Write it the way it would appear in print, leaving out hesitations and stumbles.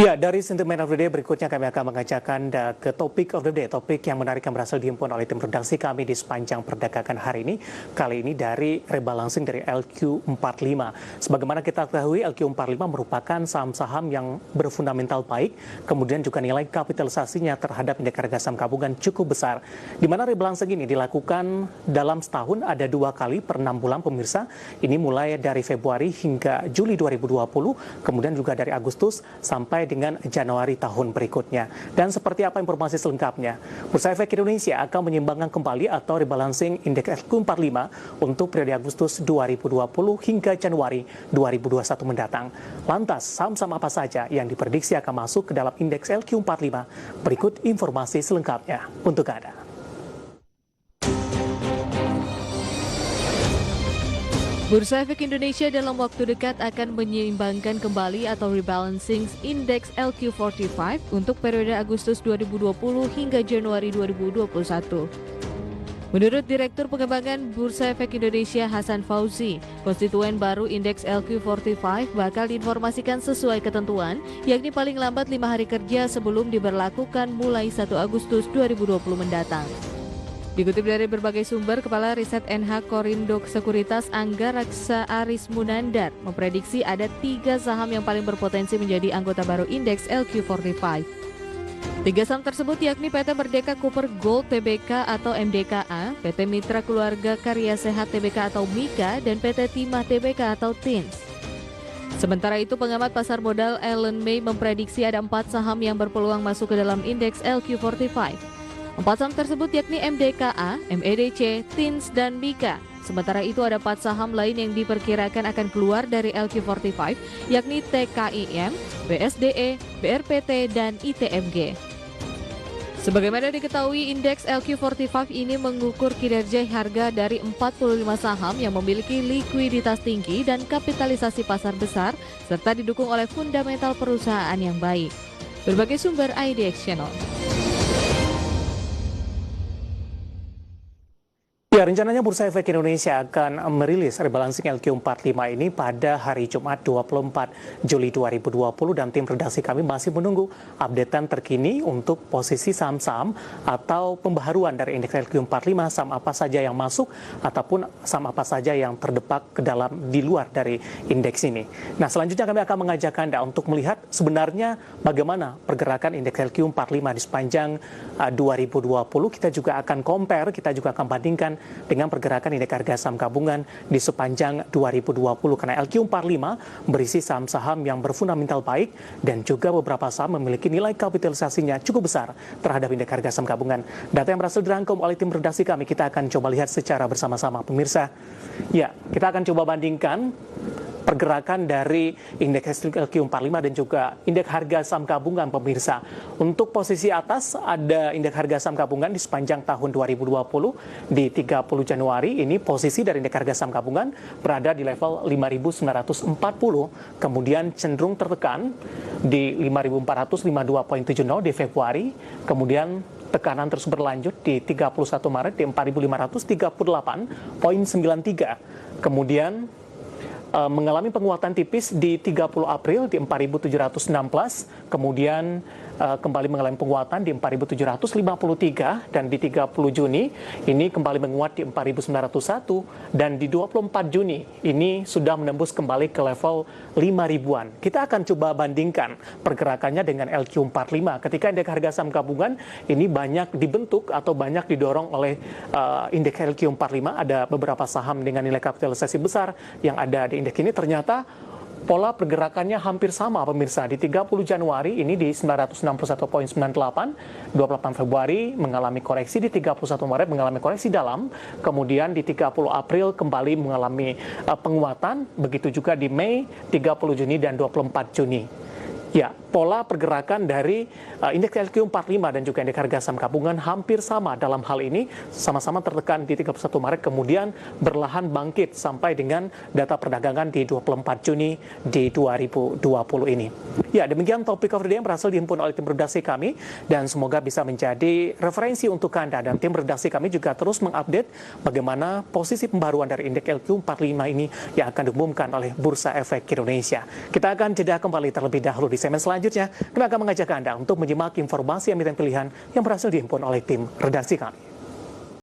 Ya, dari Sentiment of the Day berikutnya kami akan mengajak Anda ke Topik of the Day. Topik yang menarik yang berhasil dihimpun oleh tim redaksi kami di sepanjang perdagangan hari ini. Kali ini dari rebalancing dari LQ45. Sebagaimana kita ketahui, LQ45 merupakan saham-saham yang berfundamental baik, kemudian juga nilai kapitalisasinya terhadap indeks harga saham gabungan cukup besar. Di mana rebalancing ini dilakukan dalam setahun ada 2 kali per 6 bulan pemirsa. Ini mulai dari Februari hingga Juli 2020, kemudian juga dari Agustus sampai dengan Januari tahun berikutnya. Dan seperti apa informasi selengkapnya? Bursa Efek Indonesia akan menyeimbangkan kembali atau rebalancing indeks LQ45 untuk periode Agustus 2020 hingga Januari 2021 mendatang. Lantas, saham-saham apa saja yang diprediksi akan masuk ke dalam indeks LQ45? Berikut informasi selengkapnya untuk Anda. Bursa Efek Indonesia dalam waktu dekat akan menyeimbangkan kembali atau rebalancing indeks LQ45 untuk periode Agustus 2020 hingga Januari 2021. Menurut Direktur Pengembangan Bursa Efek Indonesia Hasan Fauzi, konstituen baru indeks LQ45 bakal diinformasikan sesuai ketentuan, yakni paling lambat 5 hari kerja sebelum diberlakukan mulai 1 Agustus 2020 mendatang. Dikutip dari berbagai sumber, Kepala Riset NH Korindo Sekuritas Angga Raksa Aris Munandar memprediksi ada 3 saham yang paling berpotensi menjadi anggota baru indeks LQ45. 3 saham tersebut yakni PT Merdeka Cooper Gold Tbk atau MDKA, PT Mitra Keluarga Karya Sehat Tbk atau MIKA, dan PT Timah Tbk atau TINS. Sementara itu, pengamat pasar modal Ellen May memprediksi ada 4 saham yang berpeluang masuk ke dalam indeks LQ45. 4 saham tersebut yakni MDKA, MEDC, TINS, dan MIKA. Sementara itu ada 4 saham lain yang diperkirakan akan keluar dari LQ45, yakni TKIM, BSDE, BRPT, dan ITMG. Sebagaimana diketahui, indeks LQ45 ini mengukur kinerja harga dari 45 saham yang memiliki likuiditas tinggi dan kapitalisasi pasar besar, serta didukung oleh fundamental perusahaan yang baik. Berbagai sumber IDX Channel. Ya, rencananya Bursa Efek Indonesia akan merilis rebalancing LQ45 ini pada hari Jumat 24 Juli 2020 dan tim redaksi kami masih menunggu updatean terkini untuk posisi saham-saham atau pembaharuan dari indeks LQ45, saham apa saja yang masuk ataupun saham apa saja yang terdepak ke dalam di luar dari indeks ini. Nah, selanjutnya kami akan mengajak Anda untuk melihat sebenarnya bagaimana pergerakan indeks LQ45 di sepanjang 2020. Kita juga akan compare, kita juga akan bandingkan dengan pergerakan indeks harga saham gabungan di sepanjang 2020 karena LQ45 berisi saham-saham yang berfundamental baik dan juga beberapa saham memiliki nilai kapitalisasinya cukup besar terhadap indeks harga saham gabungan. Data yang berhasil dirangkum oleh tim redaksi kami, kita akan coba lihat secara bersama-sama pemirsa. Ya, kita akan coba bandingkan pergerakan dari indeks LQ45 dan juga indeks harga saham gabungan pemirsa. Untuk posisi atas ada indeks harga saham gabungan di sepanjang tahun 2020 di 30 Januari. Ini posisi dari indeks harga saham gabungan berada di level 5.940, kemudian cenderung tertekan di 5.452.70 di Februari, kemudian tekanan terus berlanjut di 31 Maret di 4.538.93, kemudian mengalami penguatan tipis di 30 April di 4.716, kemudian kembali mengalami penguatan di 4.753 dan di 30 Juni ini kembali menguat di 4.901 dan di 24 Juni ini sudah menembus kembali ke level 5.000-an. Kita akan coba bandingkan pergerakannya dengan LQ45 ketika indeks harga saham gabungan ini banyak dibentuk atau banyak didorong oleh indeks LQ45. Ada beberapa saham dengan nilai kapitalisasi besar yang ada di indeks ini, ternyata pola pergerakannya hampir sama pemirsa. Di 30 Januari ini di 961.98, 28 Februari mengalami koreksi, di 31 Maret mengalami koreksi dalam, kemudian di 30 April kembali mengalami penguatan, begitu juga di Mei, 30 Juni, dan 24 Juni. Ya, pola pergerakan dari indeks LQ45 dan juga indeks harga saham gabungan hampir sama dalam hal ini, sama-sama tertekan di 31 Maret, kemudian berlahan bangkit sampai dengan data perdagangan di 24 Juni di 2020 ini. Ya, demikian topik of the day yang berhasil dihimpun oleh tim redaksi kami dan semoga bisa menjadi referensi untuk Anda, dan tim redaksi kami juga terus mengupdate bagaimana posisi pembaruan dari indeks LQ45 ini yang akan diumumkan oleh Bursa Efek Indonesia. Kita akan jeda kembali terlebih dahulu di segmen selanjutnya, kami akan mengajak Anda untuk menyimak informasi emiten pilihan yang berhasil dihimpun oleh tim redaksi kami.